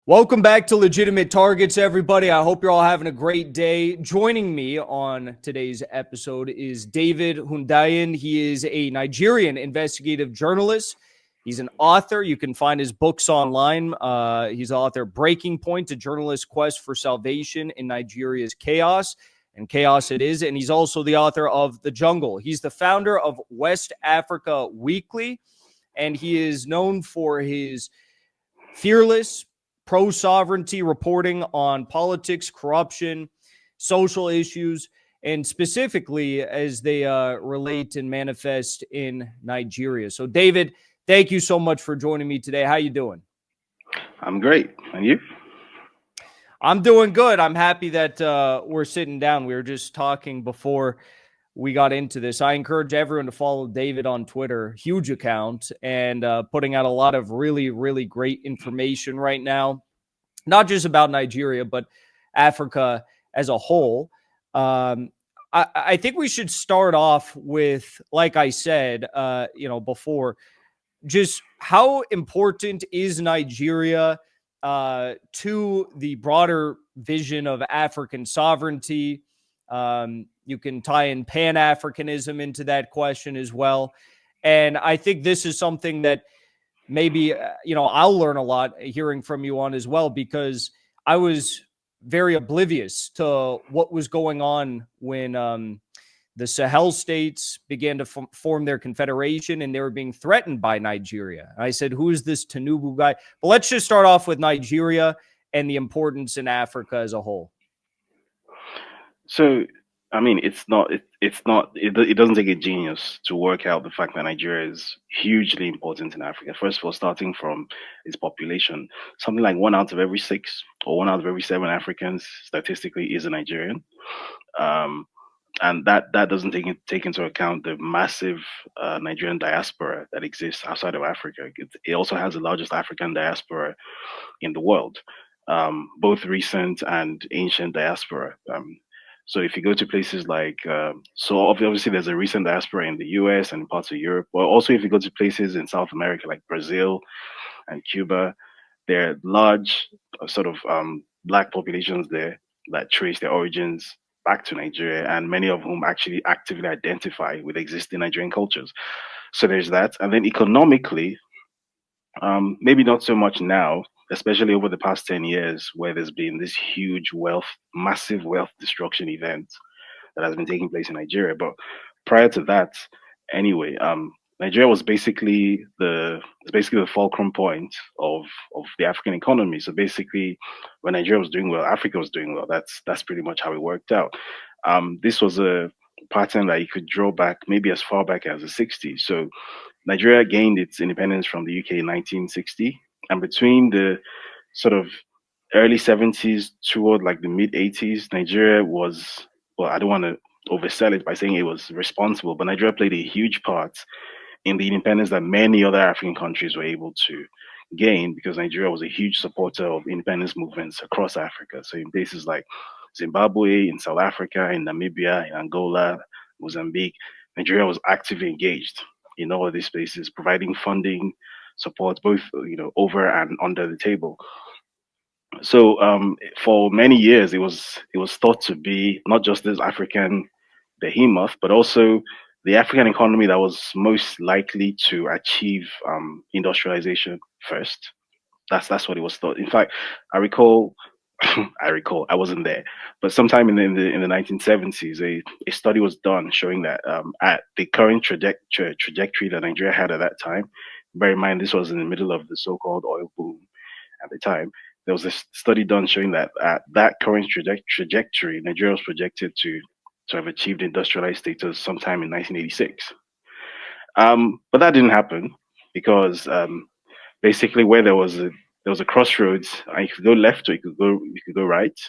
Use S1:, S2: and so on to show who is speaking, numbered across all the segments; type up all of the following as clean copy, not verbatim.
S1: Welcome back to Legitimate Targets, everybody. I hope you're all having a great day. Joining me on today's episode is David Hundayan. He is a Nigerian investigative journalist. He's an author. You can find his books online. He's author Breaking Point, A Journalist's Quest for Salvation in Nigeria's Chaos. And chaos it is. And he's also the author of The Jungle. He's the founder of West Africa Weekly. And he is known for his fearless pro-sovereignty reporting on politics, corruption, social issues, and specifically as they relate and manifest in Nigeria. So, David, thank you so much for joining me today. How you doing?
S2: I'm great. And you?
S1: I'm doing good. I'm happy that we're sitting down. We were just talking before we got into this. I encourage everyone to follow David on Twitter, huge account, and putting out a lot of really, really great information right now, not just about Nigeria, but Africa as a whole. I think we should start off with, like I said, before, just how important is Nigeria to the broader vision of African sovereignty? You can tie in Pan-Africanism into that question as well. And I think this is something that maybe, I'll learn a lot hearing from you on as well, because I was very oblivious to what was going on when the Sahel states began to form their confederation and they were being threatened by Nigeria. I said, who is this Tinubu guy? But let's just start off with Nigeria and the importance in Africa as a whole.
S2: So, I mean, it doesn't take a genius to work out the fact that Nigeria is hugely important in Africa. First of all, starting from its population, something like 1 out of every 6 or 1 out of every 7 Africans statistically is a Nigerian. And that doesn't take into account the massive Nigerian diaspora that exists outside of Africa. It also has the largest African diaspora in the world, both recent and ancient diaspora. So if you go to places like, so obviously there's a recent diaspora in the US and parts of Europe, but also if you go to places in South America like Brazil and Cuba, there are large sort of black populations there that trace their origins back to Nigeria, and many of whom actually actively identify with existing Nigerian cultures. So there's that. And then economically, maybe not so much now, especially over the past 10 years, where there's been this huge massive wealth destruction event that has been taking place in Nigeria. But prior to that, anyway, Nigeria was basically the fulcrum point of the African economy. So basically, when Nigeria was doing well, Africa was doing well. That's pretty much how it worked out. This was a pattern that you could draw back maybe as far back as the 60s. So Nigeria gained its independence from the UK in 1960, and between the sort of early 70s toward like the mid 80s, Nigeria was, well, I don't want to oversell it by saying it was responsible, but Nigeria played a huge part in the independence that many other African countries were able to gain, because Nigeria was a huge supporter of independence movements across Africa. So in places like Zimbabwe, in South Africa, in Namibia, in Angola, Mozambique, Nigeria was actively engaged in all of these places, providing funding, support, both over and under the table. So for many years, it was thought to be not just this African behemoth, but also the African economy that was most likely to achieve industrialization first. That's what it was thought. In fact, I recall, I wasn't there, but sometime in the 1970s, a study was done showing that at the current trajectory that Nigeria had at that time, bear in mind this was in the middle of the so-called oil boom at the time. There was a study done showing that at that current trajectory, Nigeria was projected to have achieved industrialized status sometime in 1986. But that didn't happen because basically where there was a crossroads, you could go left or you could go right.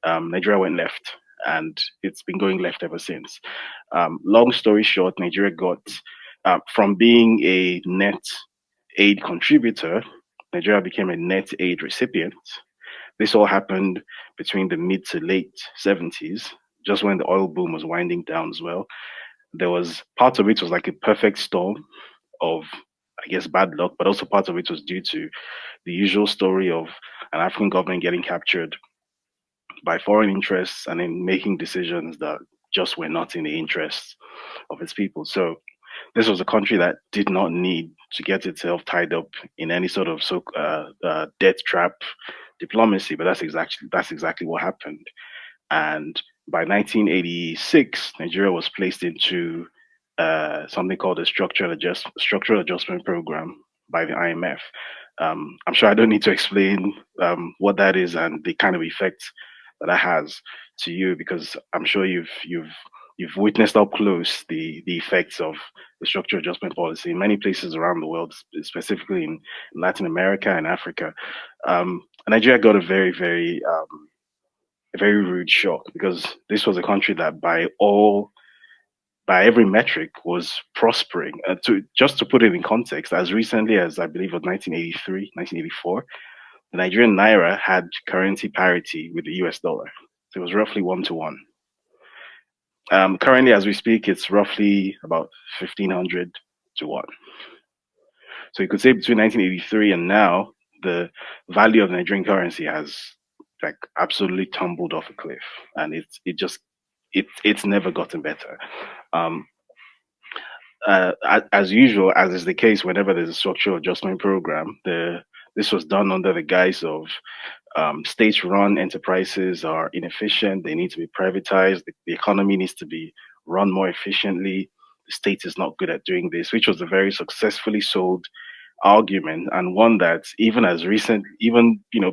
S2: Nigeria went left, and it's been going left ever since. Long story short, Nigeria got from being a net aid contributor, Nigeria became a net aid recipient. This all happened between the mid to late 70s, just when the oil boom was winding down as well. There was part of it was like a perfect storm of I guess, bad luck, but also part of it was due to the usual story of an African government getting captured by foreign interests and then making decisions that just were not in the interests of its people. So this was a country that did not need to get itself tied up in any sort of debt trap diplomacy, but that's exactly what happened. And by 1986, Nigeria was placed into something called a structural adjustment program by the IMF. I'm sure I don't need to explain what that is and the kind of effects that that has to you, because I'm sure you've witnessed up close the effects of the structural adjustment policy in many places around the world, specifically in Latin America and Africa. Nigeria got a very rude shock, because this was a country that by every metric was prospering. To put it in context, as recently as I believe of 1983, 1984, the Nigerian naira had currency parity with the US dollar. So it was roughly 1 to 1. Currently, as we speak, it's roughly about 1,500 to 1. So you could say between 1983 and now, the value of the Nigerian currency has like absolutely tumbled off a cliff, and it's never gotten better. Um, as usual, as is the case whenever there's a structural adjustment program, this was done under the guise of state-run enterprises are inefficient. They need to be privatized. The economy needs to be run more efficiently. The state is not good at doing this, which was a very successfully sold argument, and one that even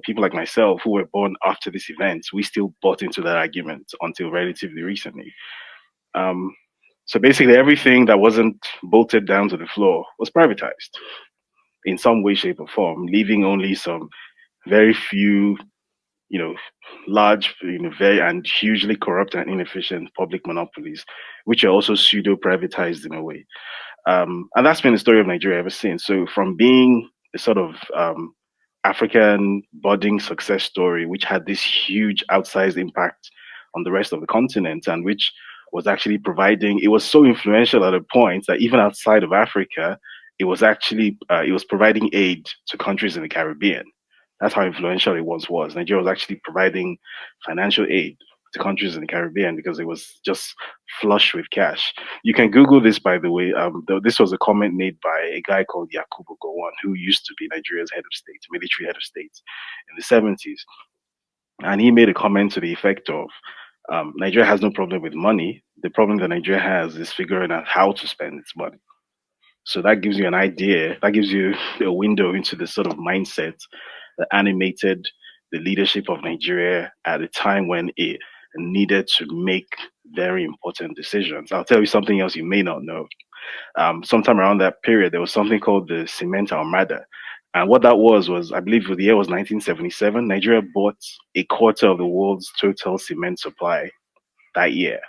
S2: people like myself who were born after this event, we still bought into that argument until relatively recently. Um, so basically, everything that wasn't bolted down to the floor was privatized in some way, shape, or form, leaving only some very few, you know, large, very and hugely corrupt and inefficient public monopolies, which are also pseudo privatized in a way. And that's been the story of Nigeria ever since. So from being a sort of African budding success story, which had this huge outsized impact on the rest of the continent, and which was actually it was so influential at a point that even outside of Africa, it was providing aid to countries in the Caribbean. That's how influential it once was. Nigeria was actually providing financial aid to countries in the Caribbean because it was just flush with cash. You can Google this, by the way. This was a comment made by a guy called Yakubu Gowon, who used to be Nigeria's head of state, military head of state in the 70s. And he made a comment to the effect of Nigeria has no problem with money. The problem that Nigeria has is figuring out how to spend its money. So that gives you an idea, that gives you a window into the sort of mindset that animated the leadership of Nigeria at a time when it needed to make very important decisions. I'll tell you something else you may not know. Sometime around that period, there was something called the Cement Armada. And what that was I believe the year was 1977. Nigeria bought a quarter of the world's total cement supply that year.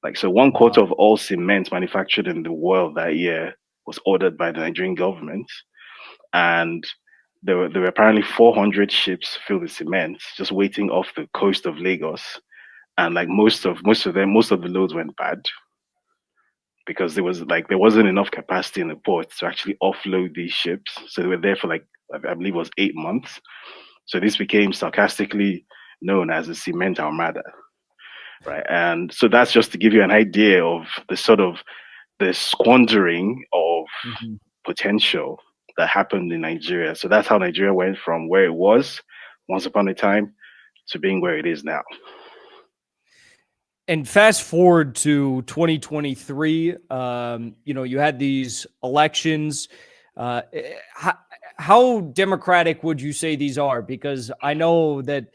S2: Like, so one quarter of all cement manufactured in the world that year was ordered by the Nigerian government. And there were apparently 400 ships filled with cement just waiting off the coast of Lagos. And like most of the loads went bad because there wasn't enough capacity in the port to actually offload these ships. So they were there for like, I believe it was 8 months. So this became sarcastically known as the Cement Armada. Right. And so that's just to give you an idea of the squandering of potential that happened in Nigeria. So that's how Nigeria went from where it was once upon a time to being where it is now.
S1: And fast forward to 2023, you had these elections. How democratic would you say these are? Because I know that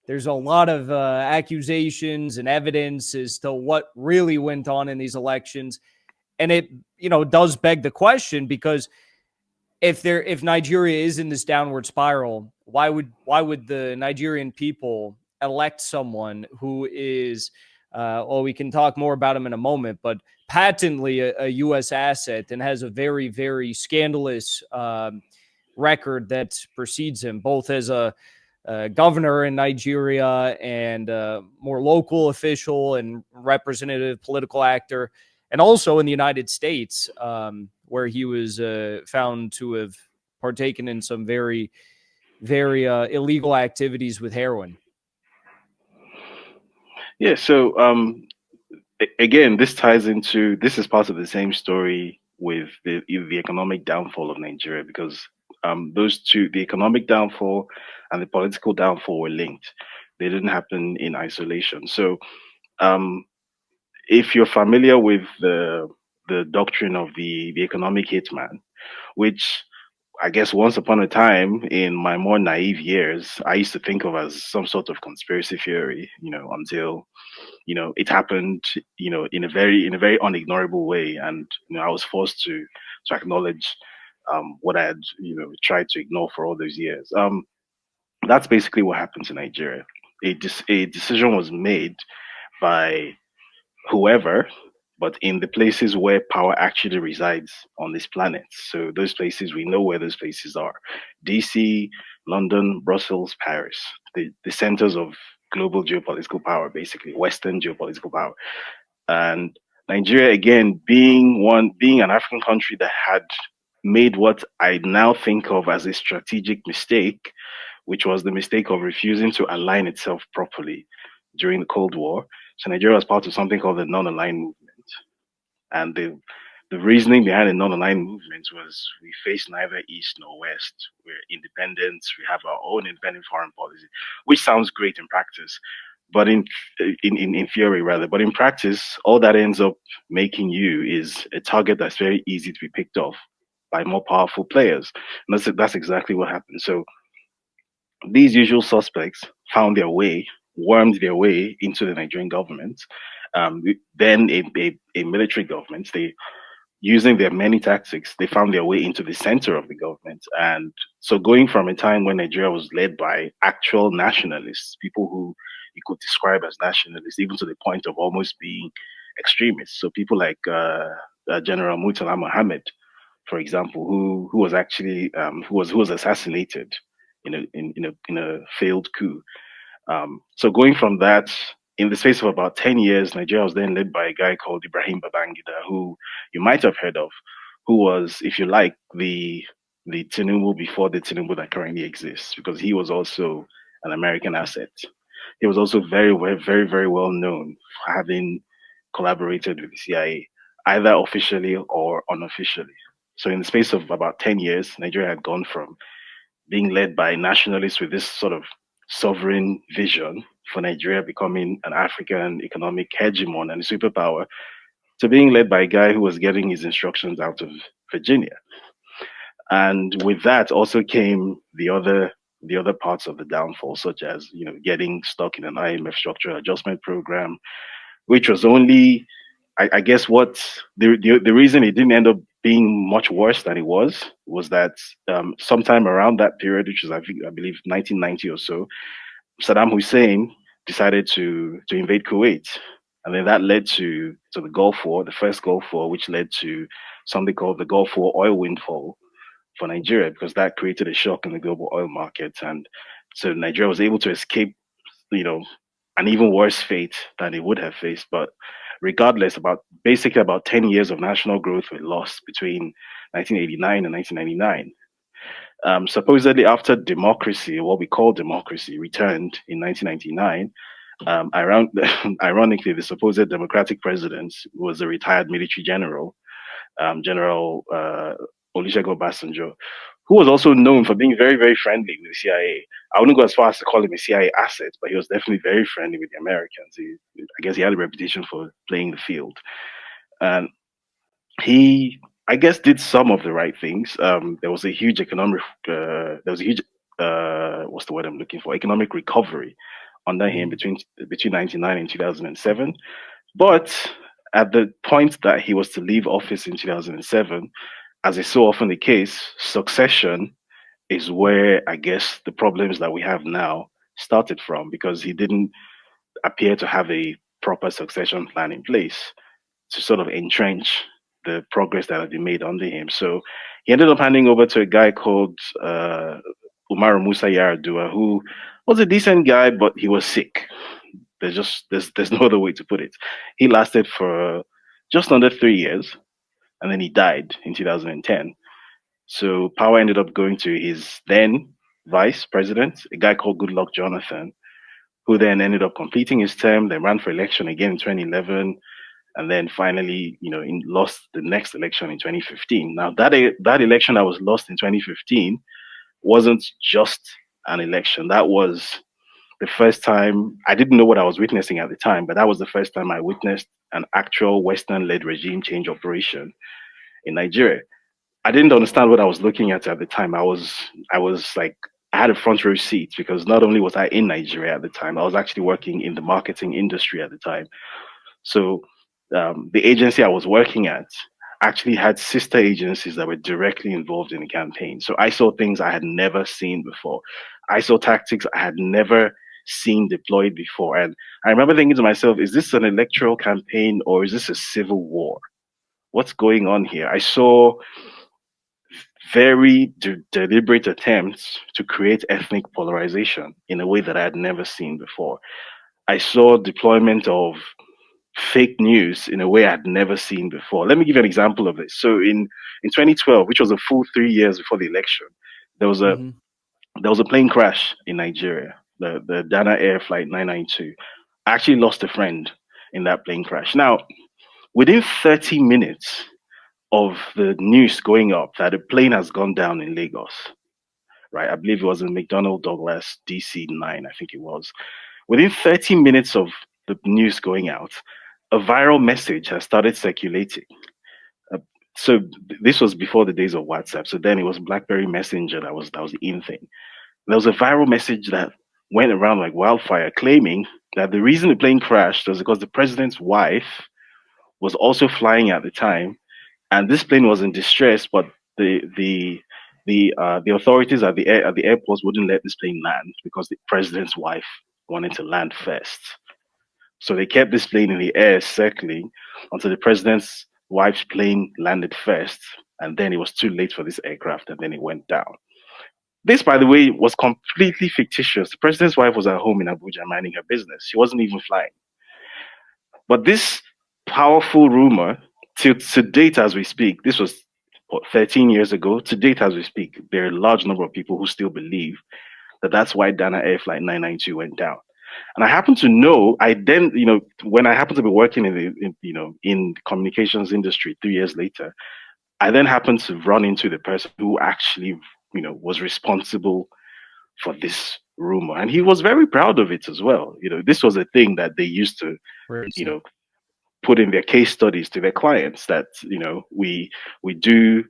S1: there's a lot of accusations and evidence as to what really went on in these elections. And it, does beg the question, because if Nigeria is in this downward spiral, why would the Nigerian people elect someone who is, we can talk more about him in a moment, but patently a U.S. asset and has a very, very scandalous record that precedes him, both as a governor in Nigeria and more local official and representative political actor, and also in the United States, where he was found to have partaken in some very, very illegal activities with heroin.
S2: Yeah. So again, this is part of the same story with the economic downfall of Nigeria, because those two, the economic downfall and the political downfall, were linked. They didn't happen in isolation. So um, if you're familiar with the doctrine of the economic hitman, which I guess once upon a time in my more naive years, I used to think of as some sort of conspiracy theory, until it happened, in a very unignorable way, and I was forced to acknowledge what I had tried to ignore for all those years. That's basically what happened to Nigeria. A decision was made by whoever, but in the places where power actually resides on this planet. So those places, we know where those places are: DC, London, Brussels, Paris, the centers of global geopolitical power, basically Western geopolitical power. And Nigeria, again, being an African country that had made what I now think of as a strategic mistake, which was the mistake of refusing to align itself properly during the Cold War. So Nigeria was part of something called the non-aligned movement. And the reasoning behind the non-aligned movement was we face neither East nor West. We're independent. We have our own independent foreign policy, which sounds great in practice, but in theory rather. But in practice, all that ends up making you is a target that's very easy to be picked off by more powerful players. And that's exactly what happened. So these usual suspects found their way, wormed their way into the Nigerian government, then a military government. They, using their many tactics, they found their way into the center of the government. And so, going from a time when Nigeria was led by actual nationalists, people who you could describe as nationalists, even to the point of almost being extremists. So, people like General Murtala Mohammed, for example, who was actually who was assassinated in a failed coup. So going from that, in the space of about 10 years, Nigeria was then led by a guy called Ibrahim Babangida, who you might have heard of, who was, if you like, the Tinubu before the Tinubu that currently exists, because he was also an American asset. He was also very, very well known for having collaborated with the CIA, either officially or unofficially. So in the space of about 10 years, Nigeria had gone from being led by nationalists with this sort of sovereign vision for Nigeria becoming an African economic hegemon and a superpower, to being led by a guy who was getting his instructions out of Virginia. And with that also came the other parts of the downfall, such as getting stuck in an IMF structural adjustment program, which was only, I guess, what the reason it didn't end up being much worse than it was that sometime around that period, which is I believe 1990 or so, Saddam Hussein decided to invade Kuwait, and then that led to the Gulf War, the first Gulf War, which led to something called the Gulf War oil windfall for Nigeria, because that created a shock in the global oil market, and so Nigeria was able to escape, you know, an even worse fate than it would have faced. But regardless, basically about 10 years of national growth were lost between 1989 and 1999. Supposedly, after democracy, what we call democracy, returned in 1999, ironically, the supposed democratic president was a retired military general, General Olusegun Obasanjo, who was also known for being very, very friendly with the CIA. I wouldn't go as far as to call him a CIA asset, but he was definitely very friendly with the Americans. I guess he had a reputation for playing the field. And he, I guess, did some of the right things. There was a huge what's the word I'm looking for? Economic recovery under him between 99 and 2007. But at the point that he was to leave office in 2007, as is so often the case, succession is where I guess the problems that we have now started from, because he didn't appear to have a proper succession plan in place to sort of entrench the progress that had been made under him. So he ended up handing over to a guy called Umaru Musa Yaradua, who was a decent guy, but he was sick. There's no other way to put it. He lasted for just under 3 years, and then he died in 2010. So power ended up going to his then vice president, a guy called Goodluck Jonathan, who then ended up completing his term, then ran for election again in 2011, and then finally, lost the next election in 2015. Now that election that was lost in 2015 wasn't just an election. That was the first time. I didn't know what I was witnessing at the time, but that was the first time I witnessed an actual Western-led regime change operation in Nigeria. I didn't understand what I was looking at the time. I was like, I had a front row seat because not only was I in Nigeria at the time, I was actually working in the marketing industry at the time. So the agency I was working at actually had sister agencies that were directly involved in the campaign. So I saw things I had never seen before. I saw tactics I had never seen deployed before. And I remember thinking to myself, is this an electoral campaign or is this a civil war? What's going on here? I saw very deliberate attempts to create ethnic polarization in a way that I had never seen before. I saw deployment of fake news in a way I'd never seen before. Let me give you an example of this. So in 2012, which was a full 3 years before the election, there was a there was a plane crash in Nigeria, the Dana Air Flight 992. I actually lost a friend in that plane crash. Now, within 30 minutes of the news going up that a plane has gone down in Lagos, right? I believe it was in McDonnell Douglas DC-9, I think it was. Within 30 minutes of the news going out, a viral message has started circulating. Uh, so this was before the days of WhatsApp. So then it was BlackBerry Messenger that was the in thing. There was a viral message that went around like wildfire, claiming that the reason the plane crashed was because the president's wife was also flying at the time, and this plane was in distress, but the authorities at the airports wouldn't let this plane land because the president's wife wanted to land first. So they kept this plane in the air circling until the president's wife's plane landed first, and then it was too late for this aircraft, and then it went down. This, by the way, was completely fictitious. The president's wife was at home in Abuja minding her business. She wasn't even flying. But this powerful rumor, to date as we speak, this was 13 years ago. To date as we speak, there are a large number of people who still believe that that's why Dana Air Flight 992 went down. And I happen to know, when I happened to be working in the communications industry 3 years later, I then happened to run into the person who actually, was responsible for this rumor. And he was very proud of it as well. This was a thing that they used to, put in their case studies to their clients that, we do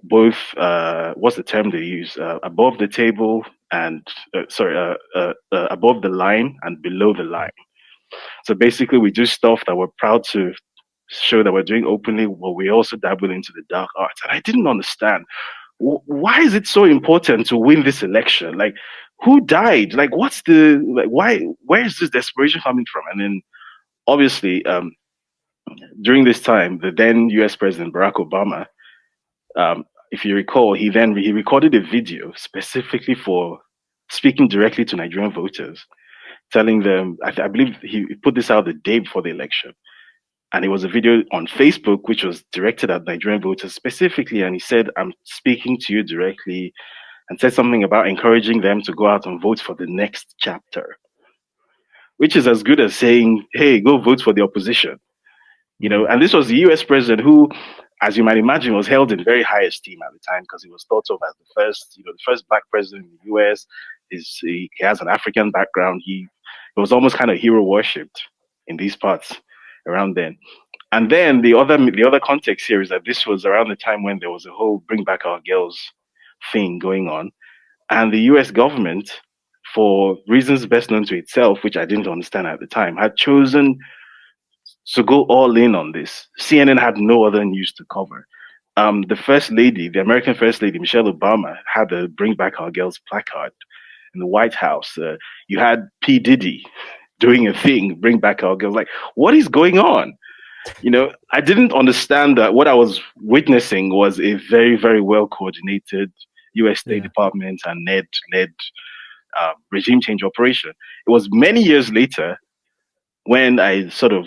S2: both, what's the term they use? Above the table and, above the line and below the line. So basically, we do stuff that we're proud to show that we're doing openly, but we also dabble into the dark arts. And I didn't understand, why is it so important to win this election? Like, who died? Like, where is this desperation coming from? And then obviously, during this time, the then US President Barack Obama, if you recall, he recorded a video specifically for speaking directly to Nigerian voters, telling them, I believe he put this out the day before the election. And it was a video on Facebook, which was directed at Nigerian voters specifically. And he said, I'm speaking to you directly, and said something about encouraging them to go out and vote for the next chapter, which is as good as saying, hey, go vote for the opposition. And this was the US president who, as you might imagine, was held in very high esteem at the time because he was thought of as the first black president in the US. He has an African background. He was almost kind of hero worshipped in these parts around then. And then the other context here is that this was around the time when there was a whole Bring Back Our Girls thing going on. And the US government, for reasons best known to itself, which I didn't understand at the time, had chosen to go all in on this. CNN had no other news to cover. The American First Lady, Michelle Obama, had a Bring Back Our Girls placard in the White House. You had P. Diddy doing a thing, Bring Back Our Girls. Like, what is going on? I didn't understand that what I was witnessing was a very, very well coordinated US State Department and NED-led regime change operation. It was many years later when I sort of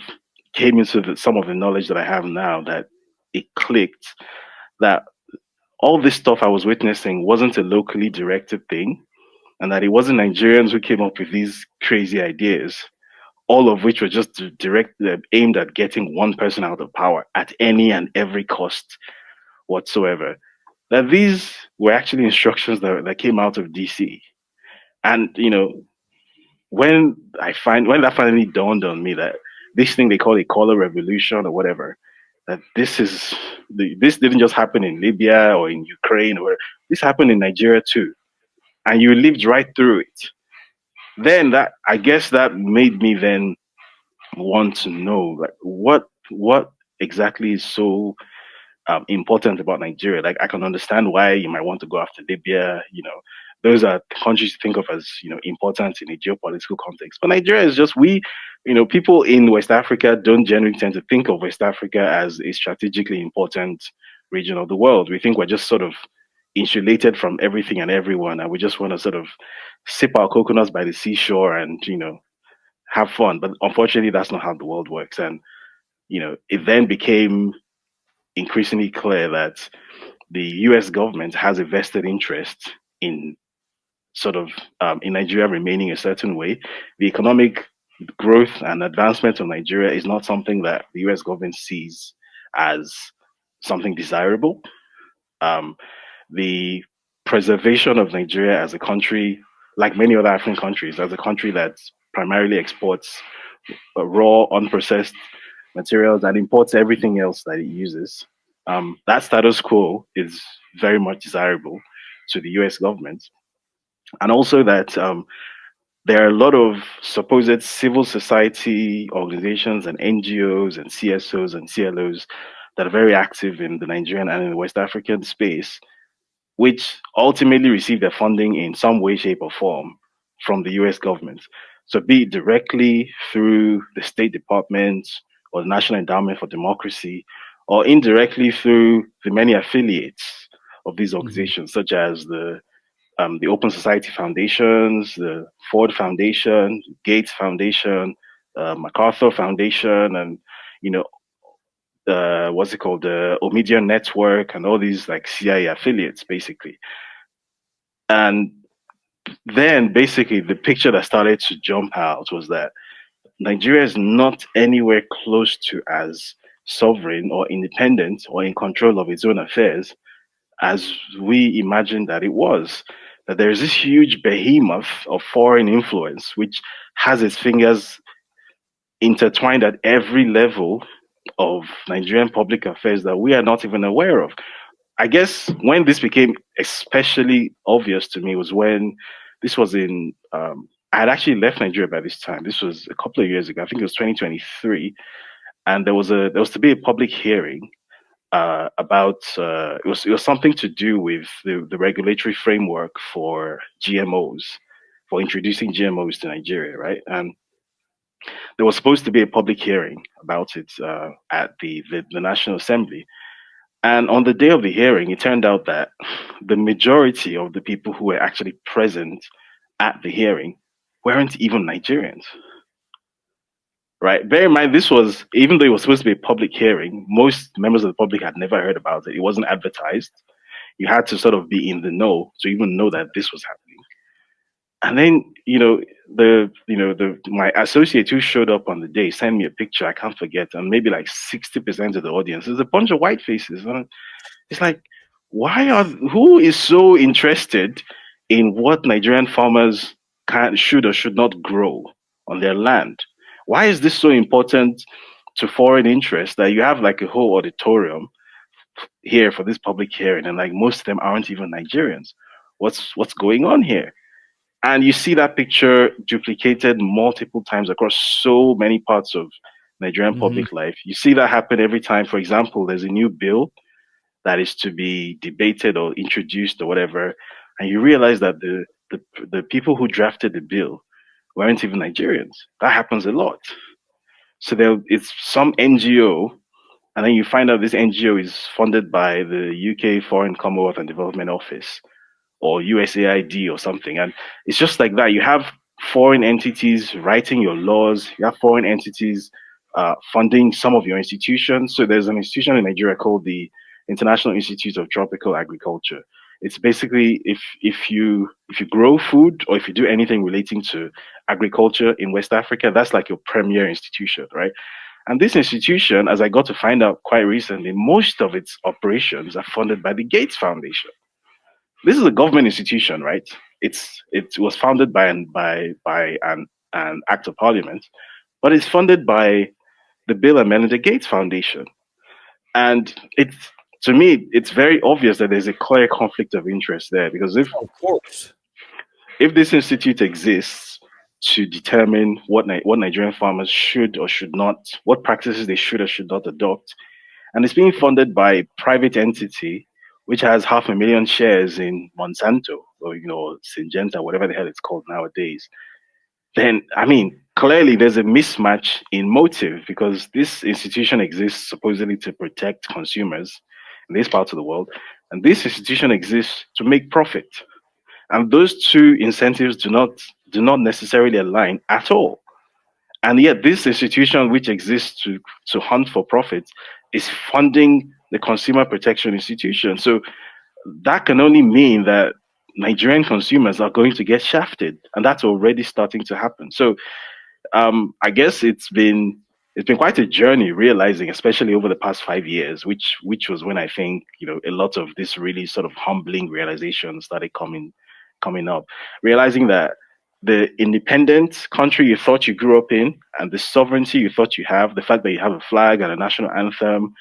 S2: came into some of the knowledge that I have now that it clicked that all this stuff I was witnessing wasn't a locally directed thing, and that it wasn't Nigerians who came up with these crazy ideas, all of which were just aimed at getting one person out of power at any and every cost whatsoever. That these were actually instructions that came out of DC. And when that finally dawned on me that this thing they call a color revolution or whatever, that this didn't just happen in Libya or in Ukraine, or this happened in Nigeria too, and you lived right through it. Then that, I guess, that made me then want to know, like, what exactly is so important about Nigeria. Like, I can understand why you might want to go after Libya. Those are countries to think of as important in a geopolitical context. But Nigeria is just people in West Africa don't generally tend to think of West Africa as a strategically important region of the world. We think we're just sort of insulated from everything and everyone, and we just want to sort of sip our coconuts by the seashore and have fun. But unfortunately, that's not how the world works. And it then became increasingly clear that the US government has a vested interest in sort of in Nigeria remaining a certain way. The economic growth and advancement of Nigeria is not something that the US government sees as something desirable. Um, the preservation of Nigeria as a country, like many other African countries, as a country that primarily exports raw, unprocessed materials and imports everything else that it uses. That status quo is very much desirable to the US government. And also that there are a lot of supposed civil society organizations and NGOs and CSOs and CLOs that are very active in the Nigerian and in the West African space, which ultimately receive their funding in some way, shape, or form from the US government. So, be it directly through the State Department or the National Endowment for Democracy, or indirectly through the many affiliates of these organizations, such as the Open Society Foundations, the Ford Foundation, Gates Foundation, MacArthur Foundation, and you know, what's it called, the Omidyar Network, and all these like CIA affiliates, basically. And then, basically, the picture that started to jump out was that Nigeria is not anywhere close to as sovereign or independent or in control of its own affairs as we imagined that it was. That there's this huge behemoth of foreign influence which has its fingers intertwined at every level of Nigerian public affairs that we are not even aware of. I guess when this became especially obvious to me was when this was in, I had actually left Nigeria by this time. This was a couple of years ago. I think it was 2023. And there was to be a public hearing about it was something to do with the regulatory framework for GMOs, for introducing GMOs to Nigeria, right? And there was supposed to be a public hearing about it at the National Assembly. And on the day of the hearing, it turned out that the majority of the people who were actually present at the hearing weren't even Nigerians. Right. Bear in mind, this was, even though it was supposed to be a public hearing, most members of the public had never heard about it. It wasn't advertised. You had to sort of be in the know to even know that this was happening. And then, my associate who showed up on the day sent me a picture I can't forget, and maybe like 60% of the audience is a bunch of white faces. And it's like, who is so interested in what Nigerian farmers should or should not grow on their land? Why is this so important to foreign interests that you have like a whole auditorium here for this public hearing, and like most of them aren't even Nigerians? What's going on here? And you see that picture duplicated multiple times across so many parts of Nigerian public life. You see that happen every time. For example, there's a new bill that is to be debated or introduced or whatever, and you realize that the people who drafted the bill weren't even Nigerians. That happens a lot. So it's some NGO, and then you find out this NGO is funded by the UK Foreign Commonwealth and Development Office or USAID or something. And it's just like that. You have foreign entities writing your laws. You have foreign entities funding some of your institutions. So there's an institution in Nigeria called the International Institute of Tropical Agriculture. It's basically if you grow food or if you do anything relating to agriculture in West Africa, that's like your premier institution, right? And this institution, as I got to find out quite recently, most of its operations are funded by the Gates Foundation. This is a government institution, right? It was founded by an act of parliament, but it's funded by the Bill and Melinda Gates Foundation. And it's to me, it's very obvious that there's a clear conflict of interest there because
S1: Of course.
S2: if this institute exists to determine what Nigerian farmers should or should not, what practices they should or should not adopt, and it's being funded by a private entity which has 500,000 shares in Monsanto or Syngenta, whatever the hell it's called nowadays, then I mean clearly there's a mismatch in motive because this institution exists supposedly to protect consumers in this part of the world, and this institution exists to make profit. And those two incentives do not necessarily align at all. And yet this institution which exists to hunt for profit is funding the consumer protection institution. So that can only mean that Nigerian consumers are going to get shafted, and that's already starting to happen. So I guess it's been quite a journey realizing, especially over the past 5 years, which was when I think a lot of this really sort of humbling realization started coming up, realizing that the independent country you thought you grew up in and the sovereignty you thought you have, the fact that you have a flag and a national anthem,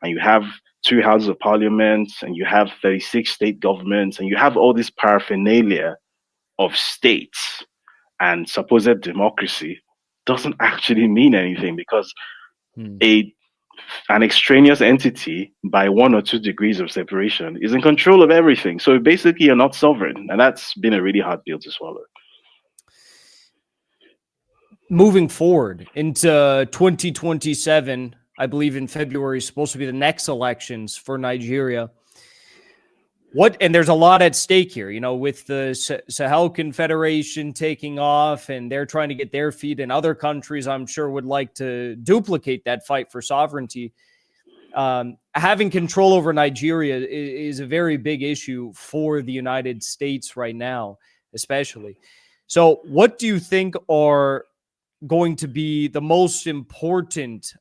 S2: and you have two houses of parliament, and you have 36 state governments, and you have all this paraphernalia of states and supposed democracy doesn't actually mean anything because
S1: Hmm.
S2: a an extraneous entity by 1 or 2 degrees of separation is in control of everything. So basically, you're not sovereign, and that's been a really hard pill to swallow.
S1: Moving forward into 2027, I believe in February is supposed to be the next elections for Nigeria. And there's a lot at stake here, with the Sahel Confederation taking off and they're trying to get their feet, and other countries I'm sure would like to duplicate that fight for sovereignty. Having control over Nigeria is a very big issue for the United States right now, especially. So what do you think are going to be the most important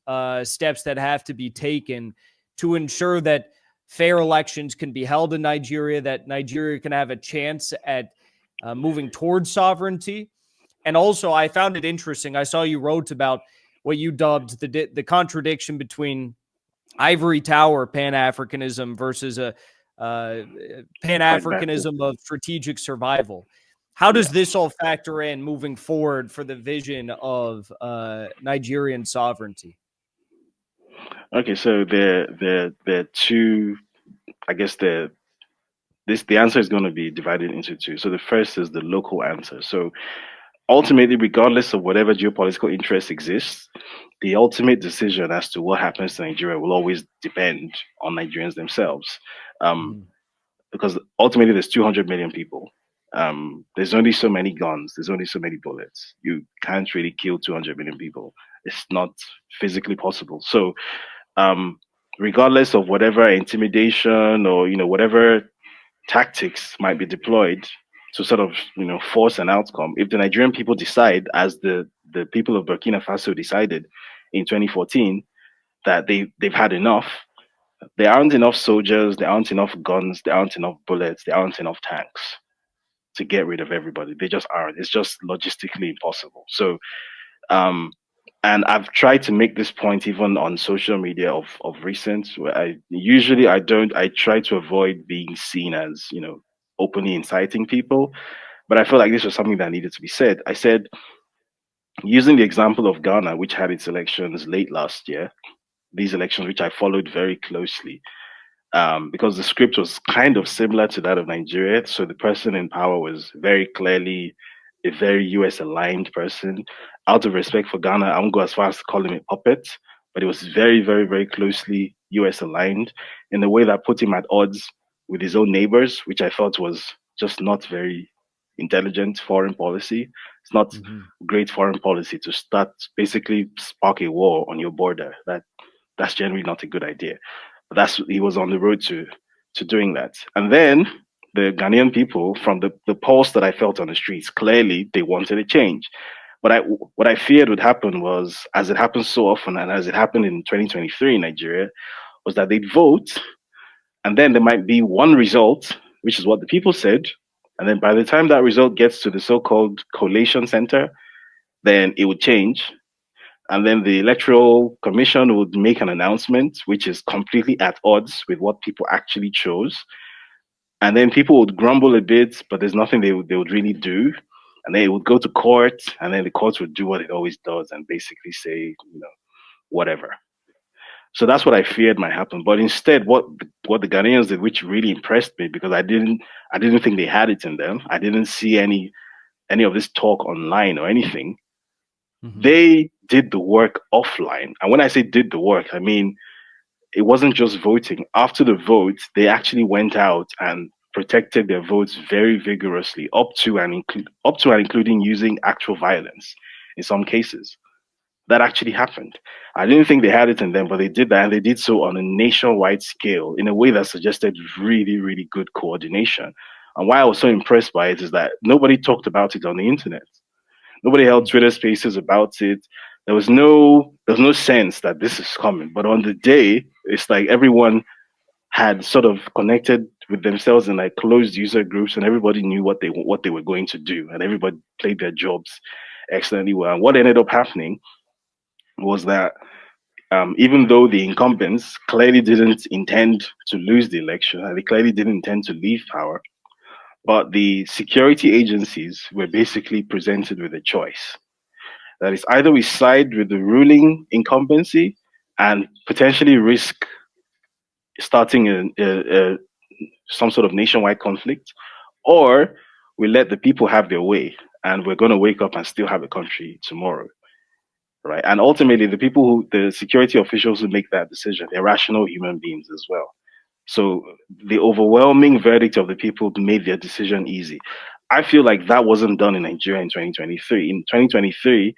S1: steps that have to be taken to ensure that fair elections can be held in Nigeria, that Nigeria can have a chance at moving towards sovereignty? And also, I found it interesting. I saw you wrote about what you dubbed the contradiction between ivory tower Pan-Africanism versus a Pan-Africanism of strategic survival. How does this all factor in moving forward for the vision of Nigerian sovereignty?
S2: Okay, so the two, I guess the answer is going to be divided into two. So the first is the local answer. So ultimately, regardless of whatever geopolitical interest exists, the ultimate decision as to what happens to Nigeria will always depend on Nigerians themselves. Um, because ultimately there's 200 million people. There's only so many guns. There's only so many bullets. You can't really kill 200 million people. It's not physically possible. So, regardless of whatever intimidation or whatever tactics might be deployed to sort of force an outcome, if the Nigerian people decide, as the people of Burkina Faso decided in 2014, that they've had enough, there aren't enough soldiers, there aren't enough guns, there aren't enough bullets, there aren't enough tanks to get rid of everybody. They just aren't. It's just logistically impossible. So, um, and I've tried to make this point even on social media of recent, where I try to avoid being seen as, openly inciting people. But I feel like this was something that needed to be said. I said, using the example of Ghana, which had its elections late last year, these elections, which I followed very closely, because the script was kind of similar to that of Nigeria. So the person in power was very clearly a very US aligned person. Out of respect for Ghana, I won't go as far as to call him a puppet, but it was very, very, very closely US aligned in a way that put him at odds with his own neighbors, which I thought was just not very intelligent foreign policy. It's not
S1: Mhm.
S2: great foreign policy to start basically spark a war on your border. That's generally not a good idea. But that's he was on the road to doing that. And then the Ghanaian people, from the pulse that I felt on the streets, clearly they wanted a change. What I feared would happen was, as it happens so often, and as it happened in 2023 in Nigeria, was that they'd vote, and then there might be one result, which is what the people said, and then by the time that result gets to the so-called collation center, then it would change, and then the electoral commission would make an announcement which is completely at odds with what people actually chose, and then people would grumble a bit, but there's nothing they would really do, and then it would go to court, and then the court would do what it always does and basically say, whatever. So that's what I feared might happen. But instead, what the Ghanaians did, which really impressed me, because I didn't think they had it in them. I didn't see any of this talk online or anything.
S1: Mhm.
S2: They did the work offline, and when I say did the work, I mean it wasn't just voting. After the vote, they actually went out and protected their votes very vigorously, up to and including using actual violence in some cases. That actually happened. I didn't think they had it in them, but they did that, and they did so on a nationwide scale in a way that suggested really, really good coordination. And why I was so impressed by it is that nobody talked about it on the internet. Nobody held
S1: Mhm.
S2: Twitter spaces about it. There was no sense that this is coming. But on the day, it's like everyone had sort of connected with themselves in like closed user groups, and everybody knew what they were going to do, and everybody played their jobs excellently well. And what ended up happening was that even though the incumbents clearly didn't intend to lose the election, and they clearly didn't intend to leave power, but the security agencies were basically presented with a choice. That is, either we side with the ruling incumbency and potentially risk starting some sort of nationwide conflict, or we let the people have their way and we're going to wake up and still have a country tomorrow. Right. And ultimately, the security officials who make that decision, they're rational human beings as well. So the overwhelming verdict of the people made their decision easy. I feel like that wasn't done in Nigeria in 2023. In 2023,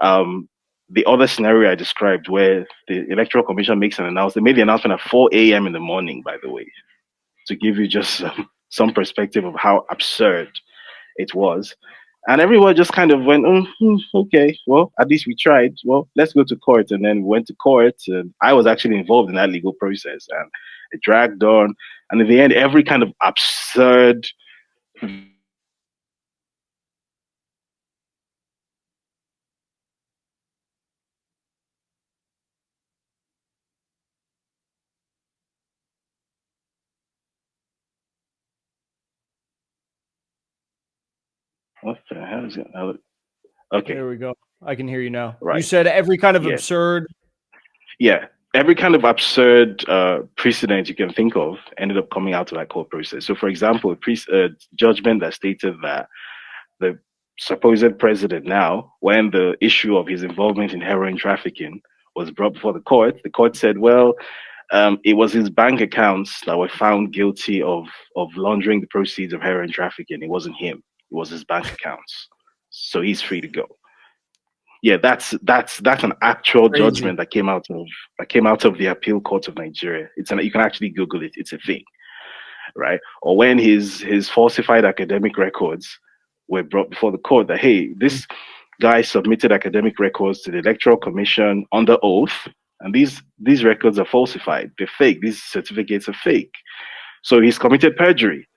S2: um, the other scenario I described, where the Electoral Commission makes an announcement, they made the announcement at 4 a.m. in the morning, by the way, to give you just some perspective of how absurd it was. And everyone just kind of went, okay, well, at least we tried. Well, let's go to court. And then we went to court. And I was actually involved in that legal process. And it dragged on. And in the end, every kind of absurd what the hell is it? Okay,
S1: There we go. I can hear you now. You
S2: right.
S1: said every kind of
S2: Yeah.
S1: absurd.
S2: Yeah. Every kind of absurd precedent you can think of ended up coming out of that court process. So, for example, a judgment that stated that the supposed president now, when the issue of his involvement in heroin trafficking was brought before the court said, well, it was his bank accounts that were found guilty of laundering the proceeds of heroin trafficking. It wasn't him. It was his bank accounts. So he's free to go. Yeah, that's an actual
S1: Crazy.
S2: judgment that came out of the appeal court of Nigeria. You can actually Google it. It's a thing, right? Or when his falsified academic records were brought before the court, that hey, this guy submitted academic records to the electoral commission under oath, and these records are falsified. They're fake. These certificates are fake. So he's committed perjury.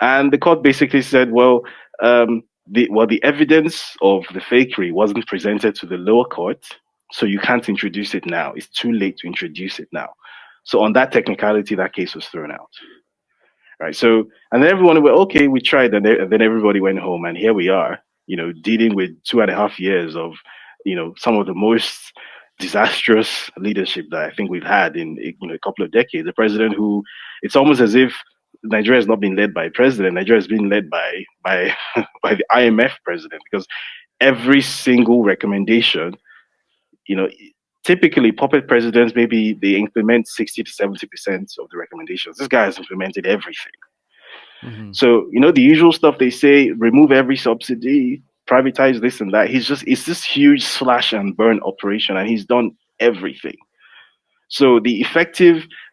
S2: And the court basically said, well, the evidence of the fakery wasn't presented to the lower court, so you can't introduce it now. It's too late to introduce it now. So on that technicality, that case was thrown out. Right. So, and then everyone went, okay, we tried, and then everybody went home, and here we are, dealing with 2.5 years of, some of the most disastrous leadership that I think we've had in, a couple of decades. A president who, it's almost as if Nigeria has not been led by a president. Nigeria has been led by by the IMF president, because every single recommendation, you know, typically puppet presidents, maybe they implement 60 to 70% of the recommendations. This guy has implemented everything,
S1: Hmm.
S2: So, the usual stuff they say, remove every subsidy, privatize this and that. It's this huge slash and burn operation, and he's done everything. So the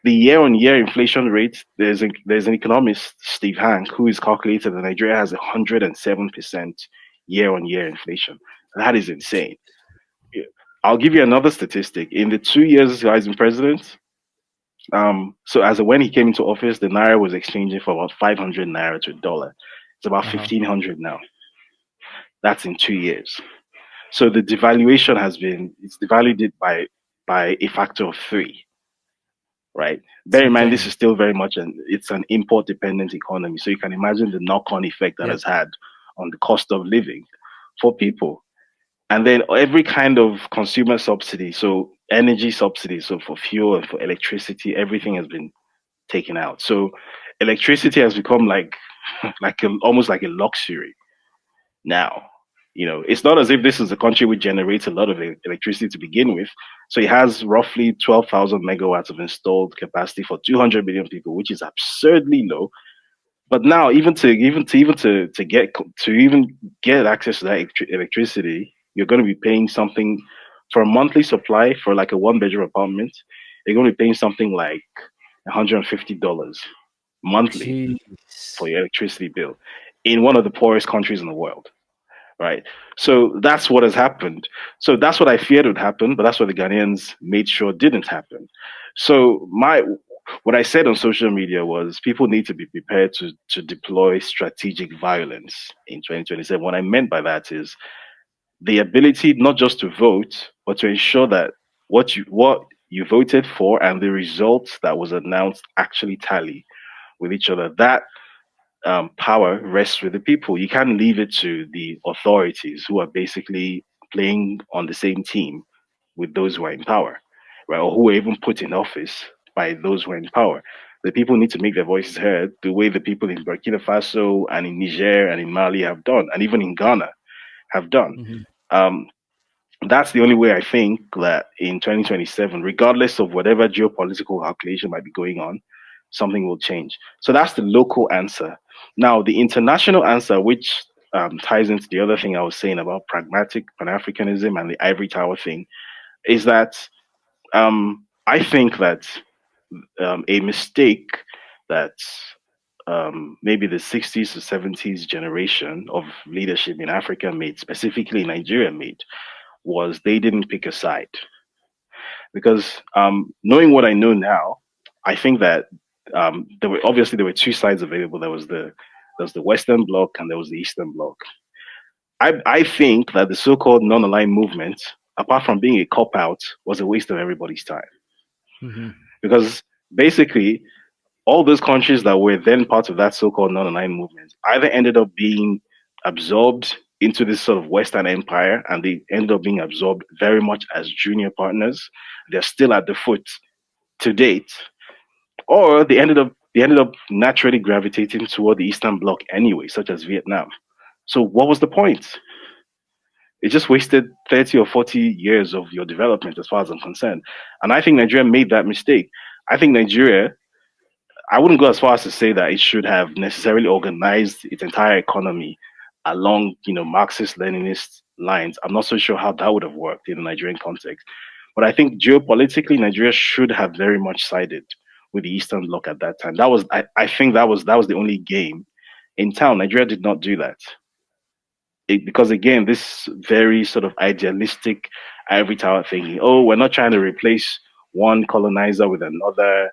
S2: year-on-year inflation rate, there's an economist, Steve Hank, who is calculated that Nigeria has 107% year-on-year inflation. That is insane. Yeah. I'll give you another statistic. In the 2 years he's been president, so as of when he came into office, the naira was exchanging for about 500 naira to a dollar. It's about
S1: Uh-huh.
S2: 1,500 now. That's in 2 years. So the devaluation it's devalued it by a factor of three, right?
S1: It's
S2: Bear in mind, this
S1: insane.
S2: is still very much it's an import dependent economy. So you can imagine the knock on effect that
S1: Yep.
S2: has had on the cost of living for people. And then every kind of consumer subsidy, so energy subsidy, so for fuel and for electricity, everything has been taken out. So electricity has become like almost like a luxury now. It's not as if this is a country which generates a lot of electricity to begin with. So it has roughly 12,000 megawatts of installed capacity for 200 million people, which is absurdly low. But now, even to get access to that electricity, you're going to be paying something for a monthly supply for like a one-bedroom apartment. You're going to be paying something like $150 monthly for
S1: Jeez.
S2: your electricity bill in one of the poorest countries in the world, right? So that's what has happened. So that's what I feared would happen, but that's what the Ghanaians made sure didn't happen. So what I said on social media was people need to be prepared to deploy strategic violence in 2027. What I meant by that is the ability not just to vote, but to ensure that what you voted for and the results that was announced actually tally with each other. That power rests with the people. You can't leave it to the authorities who are basically playing on the same team with those who are in power, right? Or who are even put in office by those who are in power. The people need to make their voices heard the way the people in Burkina Faso and in Niger and in Mali have done, and even in Ghana have done.
S1: Hmm.
S2: Um, that's the only way I think that in 2027, regardless of whatever geopolitical calculation might be going on, something will change. So that's the local answer. Now, the international answer, which ties into the other thing I was saying about pragmatic Pan Africanism and the ivory tower thing, is that I think that a mistake that maybe the 60s to 70s generation of leadership in Africa made, specifically Nigeria made, was they didn't pick a side. Because knowing what I know now, I think that there were two sides available. There was the Western Bloc and there was the Eastern Bloc. I think that the so-called non-aligned movement, apart from being a cop out, was a waste of everybody's time.
S1: Hmm.
S2: Because basically, all those countries that were then part of that so-called non-aligned movement either ended up being absorbed into this sort of Western empire, and they ended up being absorbed very much as junior partners. They're still at the foot to date, or they ended up naturally gravitating toward the Eastern Bloc anyway, such as Vietnam. So what was the point? It just wasted 30 or 40 years of your development, as far as I'm concerned. And I think Nigeria made that mistake. I think Nigeria, I wouldn't go as far as to say that it should have necessarily organized its entire economy along, Marxist Leninist lines. I'm not so sure how that would have worked in the Nigerian context. But I think geopolitically, Nigeria should have very much sided with the Eastern Bloc at that time. I think that was the only game in town. Nigeria did not do that. Because again, this very sort of idealistic ivory tower thinking, oh, we're not trying to replace one colonizer with another.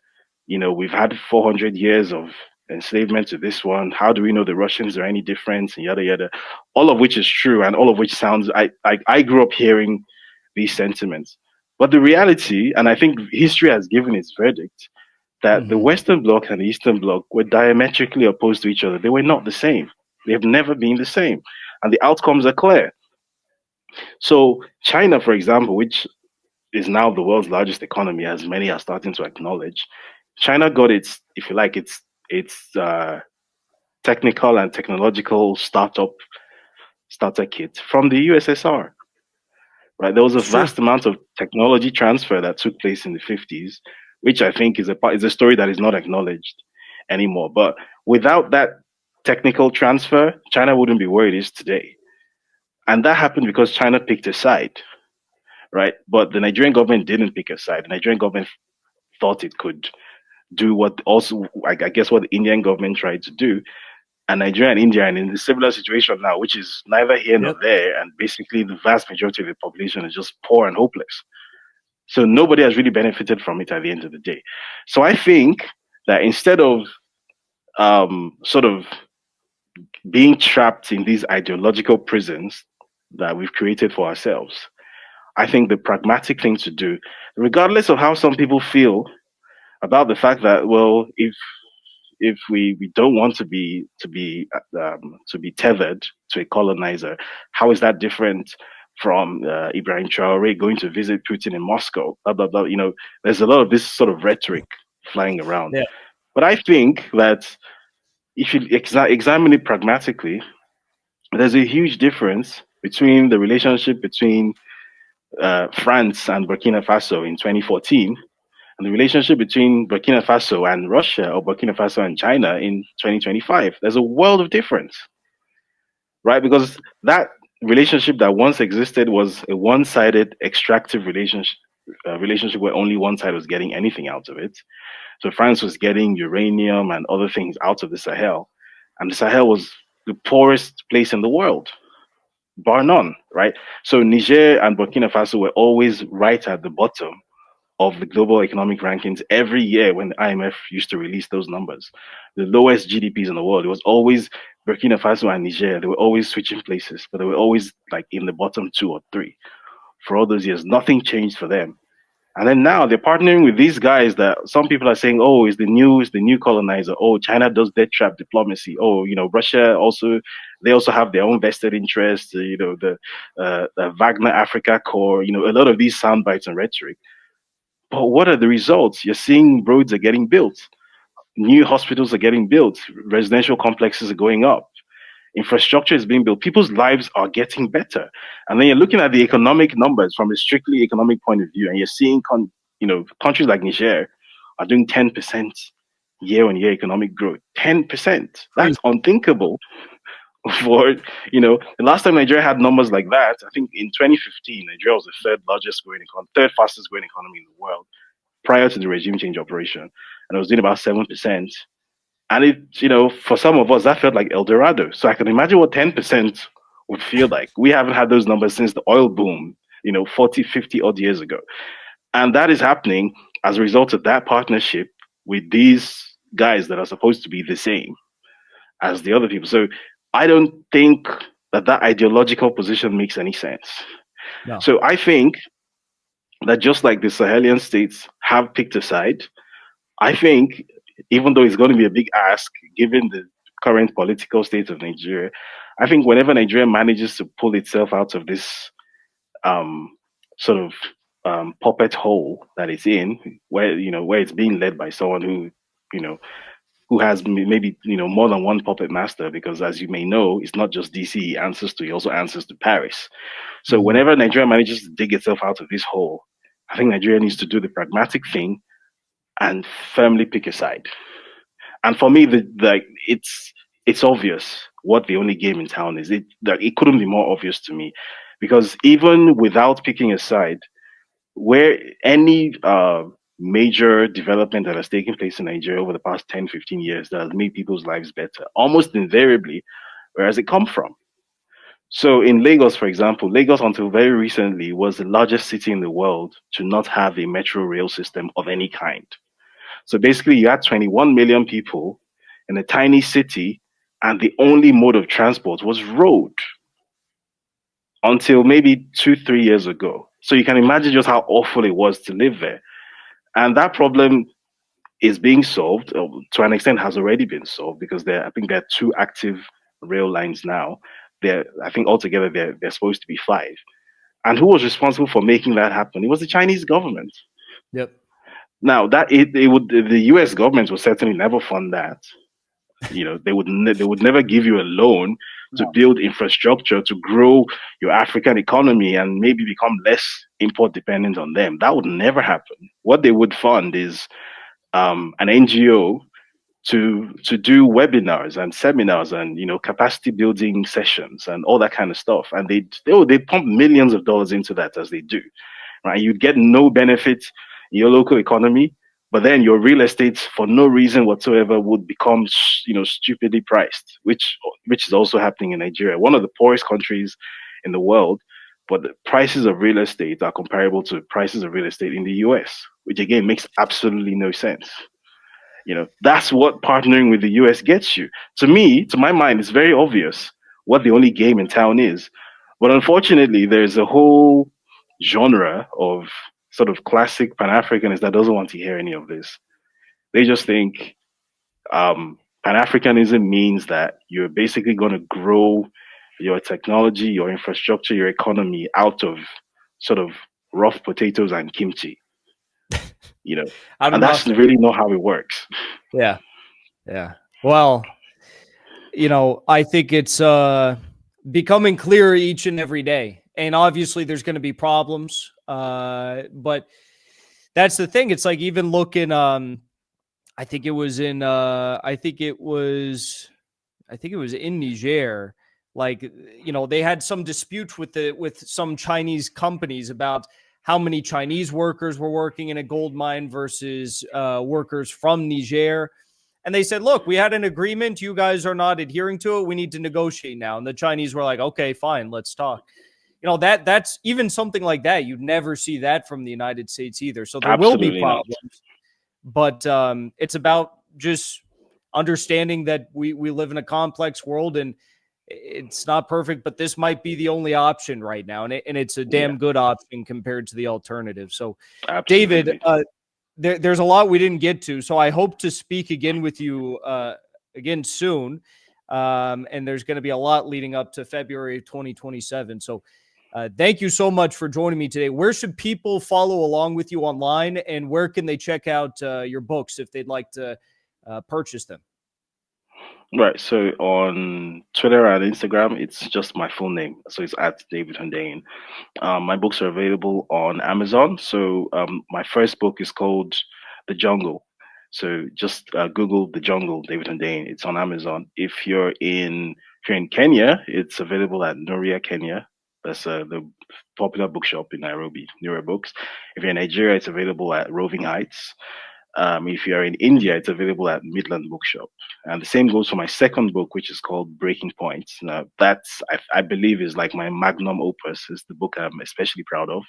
S2: We've had 400 years of enslavement to this one. How do we know the Russians are any different? And yada yada. All of which is true, and all of which sounds. I grew up hearing these sentiments, but the reality, and I think history has given its verdict, that the
S1: Hmm.
S2: Western Bloc and the Eastern Bloc were diametrically opposed to each other. They were not the same. They have never been the same, and the outcomes are clear. So China, for example, which is now the world's largest economy, as many are starting to acknowledge, China got its, if you like, its technical and technological starter kit from the USSR. Right, there was a
S1: It's true.
S2: vast amount of technology transfer that took place in the 50s, which I think is a story that is not acknowledged anymore. But without that technical transfer, China wouldn't be where it is today. And that happened because China picked a side, right? But the Nigerian government didn't pick a side. The Nigerian government thought it could do what also, I guess, what the Indian government tried to do. And Nigeria and India are in a similar situation now, which is neither here nor
S1: Yep.
S2: there. And basically, the vast majority of the population is just poor and hopeless. So nobody has really benefited from it at the end of the day. So I think that instead of sort of being trapped in these ideological prisons that we've created for ourselves, I think the pragmatic thing to do, regardless of how some people feel about the fact that, well, if we don't want to be tethered to a colonizer, how is that different from Ibrahim Traore going to visit Putin in Moscow? Blah blah blah. You know, there's a lot of this sort of rhetoric flying around.
S1: Yeah.
S2: But I think that if you examine it pragmatically, there's a huge difference between the relationship between France and Burkina Faso in 2014 and the relationship between Burkina Faso and Russia or Burkina Faso and China in 2025. There's a world of difference, right? Because that relationship that once existed was a one-sided extractive relationship where only one side was getting anything out of it. So France was getting uranium and other things out of the Sahel, and the Sahel was the poorest place in the world, bar none, right? So Niger and Burkina Faso were always right at the bottom of the global economic rankings every year when the IMF used to release those numbers. The lowest GDPs in the world, it was always Burkina Faso and Niger. They were always switching places, but they were always like in the bottom two or three for all those years. Nothing changed for them. And then now they're partnering with these guys that some people are saying, oh, is the new colonizer. Oh, China does debt trap diplomacy. Oh, you know, Russia also, they also have their own vested interests. You know, the Wagner Africa Corps. You know, a lot of these sound bites and rhetoric. But what are the results? You're seeing roads are getting built, new hospitals are getting built, residential complexes are going up, infrastructure is being built, people's lives are getting better. And then you're looking at the economic numbers from a strictly economic point of view, and you're seeing, countries like Niger are doing 10% year-on-year economic growth. 10%. That's
S1: Crazy.
S2: unthinkable for, the last time Nigeria had numbers like that, I think in 2015, Nigeria was the third fastest growing economy in the world prior to the regime change operation. And it was doing about 7%. And for some of us, that felt like El Dorado. So I can imagine what 10% would feel like. We haven't had those numbers since the oil boom, 40, 50 odd years ago. And that is happening as a result of that partnership with these guys that are supposed to be the same as the other people. So I don't think that ideological position makes any sense.
S1: No.
S2: So I think that just like the Sahelian states have picked a side, I think, even though it's going to be a big ask given the current political state of Nigeria, I think whenever Nigeria manages to pull itself out of this sort of puppet hole that it's in, where it's being led by someone who has maybe more than one puppet master, because as you may know, it's not just DC he answers to, he also answers to Paris. So whenever Nigeria manages to dig itself out of this hole, I think Nigeria needs to do the pragmatic thing and firmly pick a side. And for me, it's obvious what the only game in town is. It couldn't be more obvious to me, because even without picking a side, where any major development that has taken place in Nigeria over the past 10, 15 years that has made people's lives better, almost invariably, where has it come from? So in Lagos, for example, Lagos until very recently was the largest city in the world to not have a metro rail system of any kind. So basically you had 21 million people in a tiny city, and the only mode of transport was road until maybe 2, 3 years ago. So you can imagine just how awful it was to live there. And that problem is being solved, to an extent has already been solved, because I think there are 2 active rail lines now. I think altogether they're supposed to be 5. And who was responsible for making that happen? It was the Chinese government.
S1: Yep.
S2: Now the US government would certainly never fund that. They would never give you a loan to build infrastructure to grow your African economy and maybe become less import dependent on them. That would never happen. What they would fund is an NGO to do webinars and seminars and capacity building sessions and all that kind of stuff. And they pump millions of dollars into that as they do, right? You'd get no benefit in your local economy, but then your real estate, for no reason whatsoever, would become stupidly priced, which is also happening in Nigeria, one of the poorest countries in the world. But the prices of real estate are comparable to prices of real estate in the US, which again makes absolutely no sense. That's what partnering with the US gets you. To me, to my mind, it's very obvious what the only game in town is. But unfortunately, there's a whole genre of sort of classic Pan-Africanists that doesn't want to hear any of this. They just think Pan-Africanism means that you're basically going to grow your technology, your infrastructure, your economy out of sort of rough potatoes and kimchi. And that's really not how it works.
S1: Yeah. Well, I think it's becoming clearer each and every day. And obviously there's going to be problems. But that's the thing. It's like, even looking, I think it was in Niger. Like, they had some dispute with some Chinese companies about how many Chinese workers were working in a gold mine versus workers from Niger. And they said, look, we had an agreement. You guys are not adhering to it. We need to negotiate now. And the Chinese were like, okay, fine, let's talk. That's even something like that. You'd never see that from the United States either. So there
S2: Absolutely
S1: will be problems. But it's about just understanding that we live in a complex world, and it's not perfect, but this might be the only option right now. And it's a damn good option compared to the alternative. So,
S2: Absolutely.
S1: David, there's a lot we didn't get to. So I hope to speak again with you again soon. And there's going to be a lot leading up to February of 2027. So thank you so much for joining me today. Where should people follow along with you online, and where can they check out your books if they'd like to purchase them?
S2: Right. So on Twitter and Instagram, it's just my full name. So it's at David Hundain. My books are available on Amazon. So my first book is called The Jungle. So just Google The Jungle, David Hundain. It's on Amazon. If you're in Kenya, it's available at Noria Kenya. That's the popular bookshop in Nairobi, Noria Books. If you're in Nigeria, it's available at Roving Heights. If you're in India, it's available at Midland Bookshop. And the same goes for my second book, which is called Breaking Points. Now, that's, I believe, is like my magnum opus. It's the book I'm especially proud of.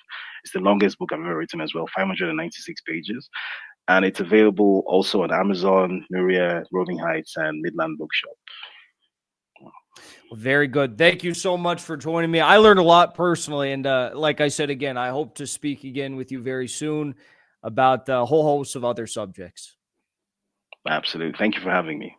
S2: It's the longest book I've ever written as well, 596 pages. And it's available also on Amazon, Nuria, Roving Heights, and Midland Bookshop.
S1: Very good. Thank you so much for joining me. I learned a lot personally. And like I said, again, I hope to speak again with you very soon about a whole host of other subjects.
S2: Absolutely. Thank you for having me.